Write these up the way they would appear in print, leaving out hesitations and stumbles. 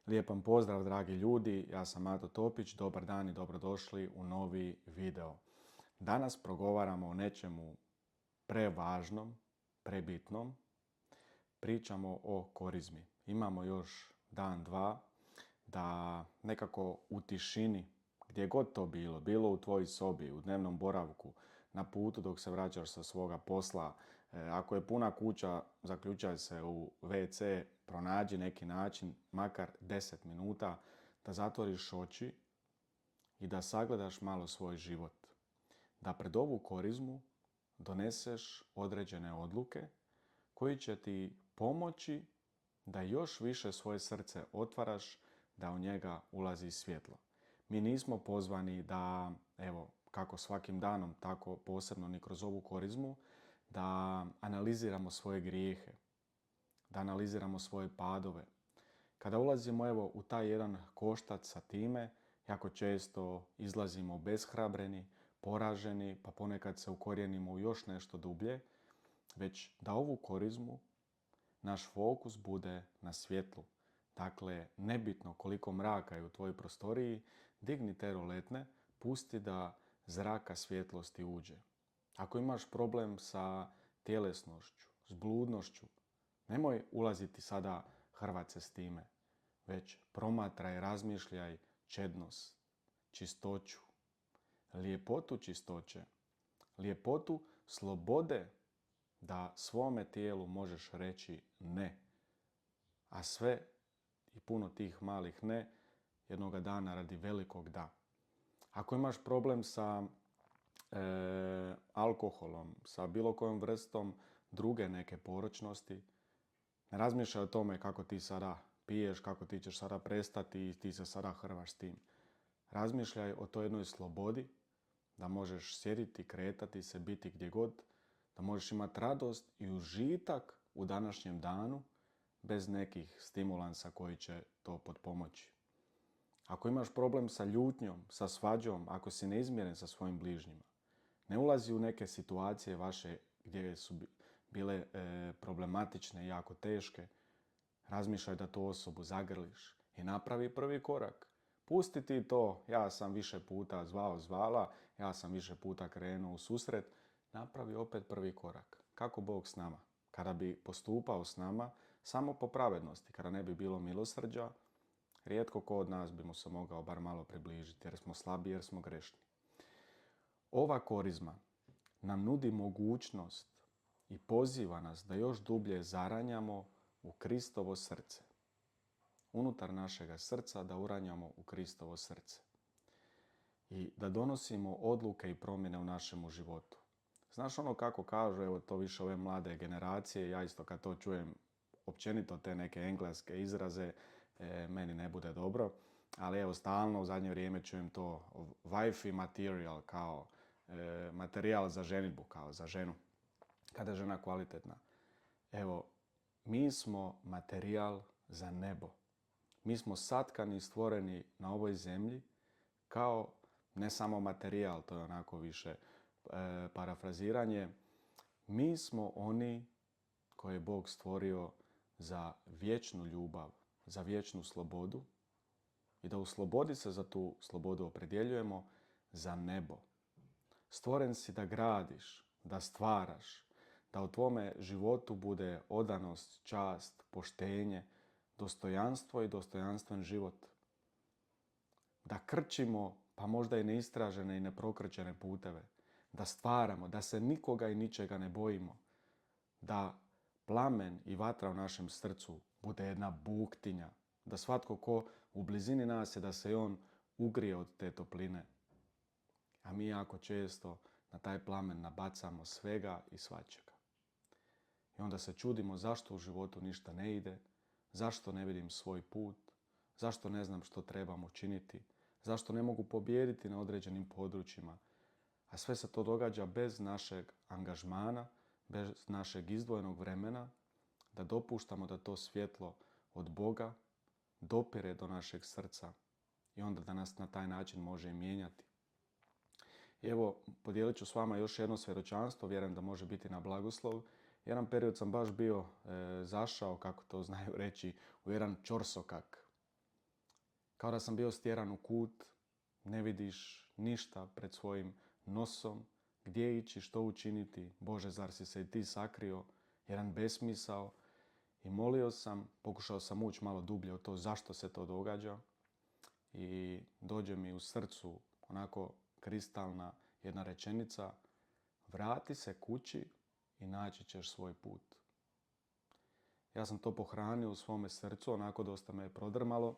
Lijepan pozdrav dragi ljudi, ja sam Mato Topić, dobar dan i dobrodošli u novi video. Danas progovaramo o nečemu prevažnom, prebitnom, pričamo o korizmi. Imamo još dan, dva, da nekako u tišini, gdje god to bilo, bilo u tvojoj sobi, u dnevnom boravku, na putu dok se vraćaš sa svoga posla, ako je puna kuća, zaključaj se u WC, pronađi neki način, makar 10 minuta, da zatvoriš oči i da sagledaš malo svoj život. Da pred ovu korizmu doneseš određene odluke koji će ti pomoći da još više svoje srce otvaraš, da u njega ulazi svjetlo. Mi nismo pozvani da, evo, kako svakim danom, tako posebno ni kroz ovu korizmu, da analiziramo svoje grijehe, da analiziramo svoje padove. Kada ulazimo evo u taj jedan koštac sa time, jako često izlazimo obeshrabreni, poraženi, pa ponekad se ukorijenimo u još nešto dublje, već da ovu korizmu naš fokus bude na svjetlu. Dakle, nebitno koliko mraka je u tvojoj prostoriji, digni te roletne, pusti da zraka svjetlosti uđe. Ako imaš problem sa tjelesnošću, s bludnošću, nemoj ulaziti sada hrvat se s time, već promatraj, razmišljaj čednost, čistoću, lijepotu čistoće, lijepotu slobode da svome tijelu možeš reći ne, a sve i puno tih malih ne jednoga dana radi velikog da. Ako imaš problem sa alkoholom, sa bilo kojom vrstom druge neke poročnosti, ne razmišljaj o tome kako ti sada piješ, kako ti ćeš sada prestati i ti se sada hrvaš s tim. Razmišljaj o toj jednoj slobodi da možeš sjediti, kretati se, biti gdje god, da možeš imati radost i užitak u današnjem danu bez nekih stimulansa koji će to potpomoći. Ako imaš problem sa ljutnjom, sa svađom, ako si neizmjeren sa svojim bližnjima, ne ulazi u neke situacije vaše gdje su bile problematične i jako teške. Razmišljaj da tu osobu zagrliš i napravi prvi korak. Pusti ti to, ja sam više puta zvala, ja sam više puta krenuo u susret. Napravi opet prvi korak. Kako Bog s nama? Kada bi postupao s nama samo po pravednosti, kada ne bi bilo milosrđa, rijetko ko od nas bi mu se mogao bar malo približiti, jer smo slabi, jer smo grešni. Ova korizma nam nudi mogućnost i poziva nas da još dublje zaranjamo u Kristovo srce. Unutar našega srca da uranjamo u Kristovo srce. I da donosimo odluke i promjene u našemu životu. Znaš ono kako kažu, evo to više ove mlade generacije, ja isto kad to čujem, općenito te neke engleske izraze, meni ne bude dobro. Ali evo stalno u zadnje vrijeme čujem to wifey material, kao materijal za ženidbu, kao za ženu. Kada je žena kvalitetna. Evo, mi smo materijal za nebo. Mi smo satkani i stvoreni na ovoj zemlji kao ne samo materijal, to je onako više parafraziranje. Mi smo oni koje je Bog stvorio za vječnu ljubav, za vječnu slobodu i da u slobodi se za tu slobodu opredjeljujemo za nebo. Stvoren si da gradiš, da stvaraš, da u tvome životu bude odanost, čast, poštenje, dostojanstvo i dostojanstven život. Da krčimo, pa možda i neistražene i neprokrčene puteve. Da stvaramo, da se nikoga i ničega ne bojimo. Da plamen i vatra u našem srcu bude jedna buktinja. Da svatko ko u blizini nas je, da se i on ugrije od te topline. A mi jako često na taj plamen nabacamo svega i svačega. I onda se čudimo zašto u životu ništa ne ide, zašto ne vidim svoj put, zašto ne znam što trebam učiniti, zašto ne mogu pobijediti na određenim područjima. A sve se to događa bez našeg angažmana, bez našeg izdvojenog vremena, da dopuštamo da to svjetlo od Boga dopire do našeg srca i onda da nas na taj način može i mijenjati. I evo, podijelit ću s vama još jedno svjedočanstvo, vjerujem da može biti na blagoslov. Jedan period sam baš bio zašao, kako to znaju reći, u jedan ćorsokak. Kao da sam bio stjeran u kut, ne vidiš ništa pred svojim nosom, gdje ići, što učiniti. Bože, zar si se i ti sakrio? Jedan besmisao. I molio sam, pokušao sam ući malo dublje u to zašto se to događa. I dođe mi u srcu onako kristalna jedna rečenica: vrati se kući i naći ćeš svoj put. Ja sam to pohranio u svome srcu, onako dosta me je prodrmalo.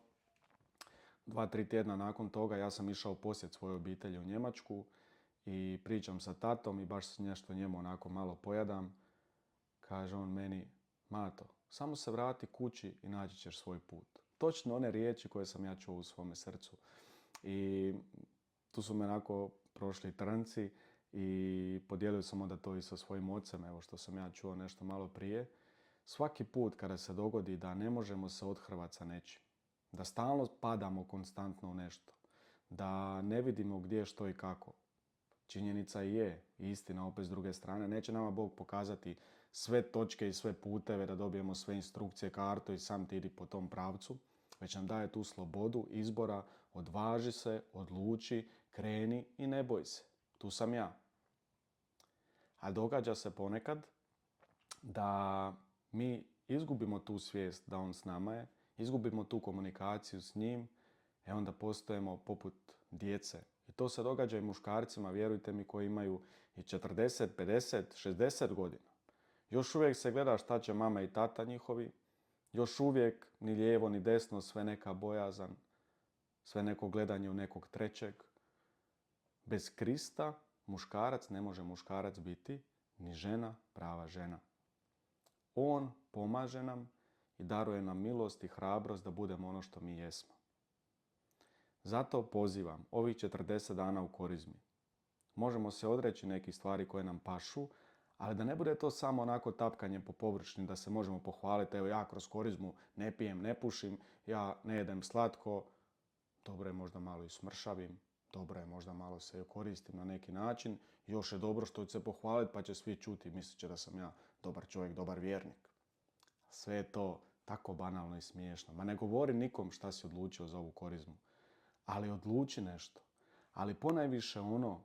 2-3 tjedna nakon toga ja sam išao u posjet svojoj obitelji u Njemačku i pričam sa tatom i baš nešto njemu onako malo pojadam. Kaže on meni: Mato, samo se vrati kući i naći ćeš svoj put. Točno one riječi koje sam ja čuo u svome srcu. I tu su me onako prošli trnci i podijelio sam onda to i sa svojim ocem, evo što sam ja čuo nešto malo prije. Svaki put kada se dogodi da ne možemo se othrvati sa nečim, da stalno padamo konstantno u nešto, da ne vidimo gdje, što i kako, činjenica je, istina opet s druge strane, neće nama Bog pokazati sve točke i sve puteve da dobijemo sve instrukcije, kartu i sam ti idi po tom pravcu, već nam daje tu slobodu izbora: odvaži se, odluči, kreni i ne boj se. Tu sam ja. A događa se ponekad da mi izgubimo tu svijest da on s nama je, izgubimo tu komunikaciju s njim, onda postajemo poput djece. I to se događa i muškarcima, vjerujte mi, koji imaju i 40, 50, 60 godina. Još uvijek se gleda šta će mama i tata njihovi, još uvijek ni lijevo ni desno, sve neka bojazan, sve neko gledanje u nekog trećeg. Bez Krista muškarac ne može muškarac biti, ni žena prava žena. On pomaže nam i daruje nam milost i hrabrost da budemo ono što mi jesmo. Zato pozivam ovih 40 dana u korizmi. Možemo se odreći nekih stvari koje nam pašu, ali da ne bude to samo onako tapkanje po površini, da se možemo pohvaliti: evo ja kroz korizmu ne pijem, ne pušim, ja ne jedem slatko, dobro je možda malo i smršavim, dobro je možda malo se koristim na neki način, još je dobro što ću se pohvaliti pa će svi čuti i mislit će da sam ja dobar čovjek, dobar vjernik. Sve je to tako banalno i smiješno. Ma ne govori nikom šta si odlučio za ovu korizmu, ali odluči nešto. Ali ponajviše ono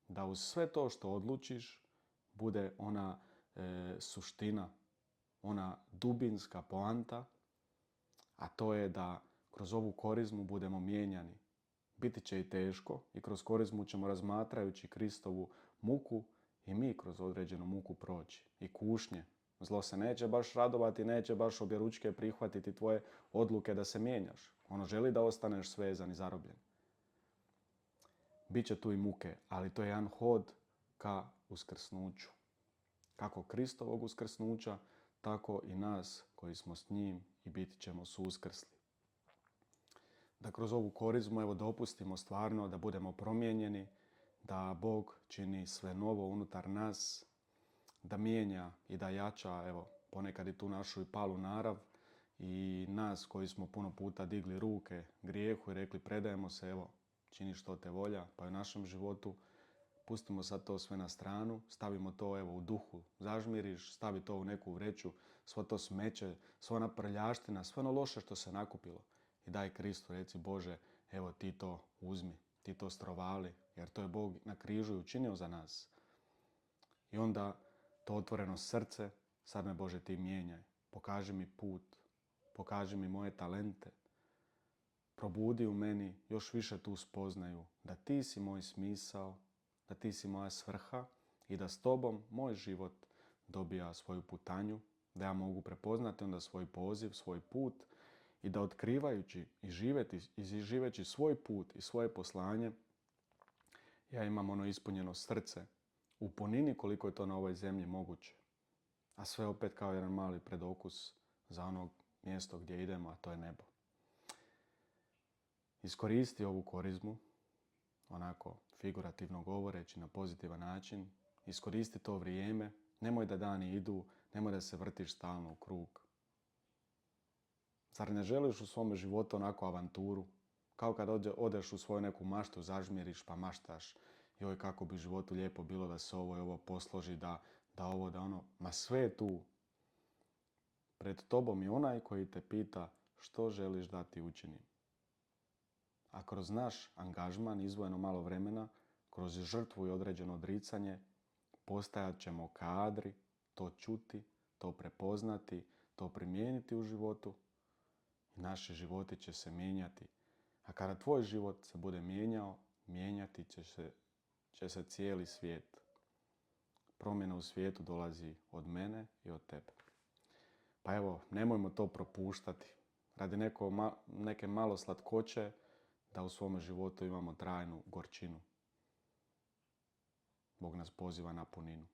da uz sve to što odlučiš bude ona suština, ona dubinska poanta, a to je da kroz ovu korizmu budemo mijenjani. Biti će i teško i kroz korizmu ćemo, razmatrajući Kristovu muku, i mi kroz određenu muku proći. I kušnje. Zlo se neće baš radovati, neće baš objeručke prihvatiti tvoje odluke da se mijenjaš. Ono želi da ostaneš svezan i zarobljen. Biće tu i muke, ali to je jedan hod ka uskrsnuću. Kako Kristovog uskrsnuća, tako i nas koji smo s njim i biti ćemo suskrsli. Da kroz ovu korizmu evo dopustimo stvarno da budemo promijenjeni, da Bog čini sve novo unutar nas, da mijenja i da jača evo ponekad i tu našu i palu narav i nas koji smo puno puta digli ruke grijehu i rekli predajemo se, evo čini što te volja, pa i u našem životu. Pustimo sad to sve na stranu, stavimo to evo u duhu, zažmiriš, stavi to u neku vreću, svo to smeće, sva ona prljaština, sve ono loše što se nakupilo. I daj Kristu, reci: Bože, evo ti to uzmi, ti to strovali, jer to je Bog na križu i učinio za nas. I onda to otvoreno srce: sad me Bože ti mijenjaj, pokaži mi put, pokaži mi moje talente, probudi u meni još više tu spoznaju da ti si moj smisao, da ti si moja svrha i da s tobom moj život dobija svoju putanju, da ja mogu prepoznati onda svoj poziv, svoj put i da otkrivajući i živeći svoj put i svoje poslanje, ja imam ono ispunjeno srce u punini koliko je to na ovoj zemlji moguće. A sve opet kao jedan mali predokus za ono mjesto gdje idemo, a to je nebo. Iskoristi ovu korizmu, onako figurativno govoreći na pozitivan način. Iskoristi to vrijeme, nemoj da dani idu, nemoj da se vrtiš stalno u krug. Zar ne želiš u svom životu onako avanturu? Kao kad odeš u svoju neku maštu, zažmiriš pa maštaš: joj, kako bi u životu lijepo bilo da se ovo i ovo posloži, da ovo, da ono. Ma sve je tu. Pred tobom je onaj koji te pita što želiš da ti učinim. a kroz naš angažman, izdvojeno malo vremena, kroz žrtvu i određeno odricanje, postajat ćemo kadri to čuti, to prepoznati, to primijeniti u životu i naši životi će se mijenjati. A kada tvoj život se bude mijenjao, mijenjati će se cijeli svijet. Promjena u svijetu dolazi od mene i od tebe. Pa evo, nemojmo to propuštati. Radi neke malo slatkoće, da u svome životu imamo trajnu gorčinu. Bog nas poziva na puninu.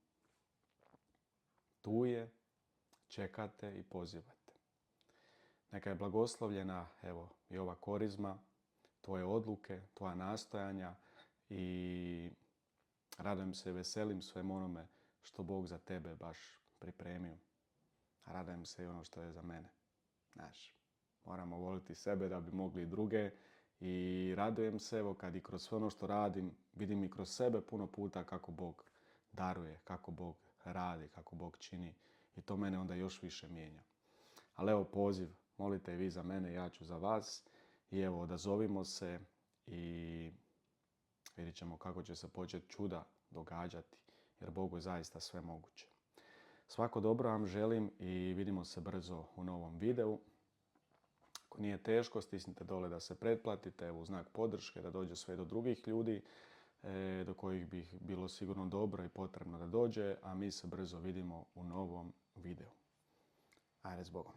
Tu je, čekate i pozivate. Neka je blagoslovljena, evo, i ova korizma, tvoje odluke, tvoja nastojanja i radujem se i veselim svemu onome što Bog za tebe baš pripremio. A radujem se i ono što je za mene. Znaš, moramo voliti sebe da bi mogli i druge. I radujem se, evo, kad i kroz sve ono što radim, vidim i kroz sebe puno puta kako Bog daruje, kako Bog radi, kako Bog čini. I to mene onda još više mijenja. Ali evo poziv, molite i vi za mene, ja ću za vas. I evo, odazovimo se i vidjet ćemo kako će se početi čuda događati. Jer Bogu je zaista sve moguće. Svako dobro vam želim i vidimo se brzo u novom videu. Ako nije teško, stisnite dole da se pretplatite, evo, u znak podrške, da dođe sve do drugih ljudi do kojih bi bilo sigurno dobro i potrebno da dođe, a mi se brzo vidimo u novom videu. Ajde, s Bogom.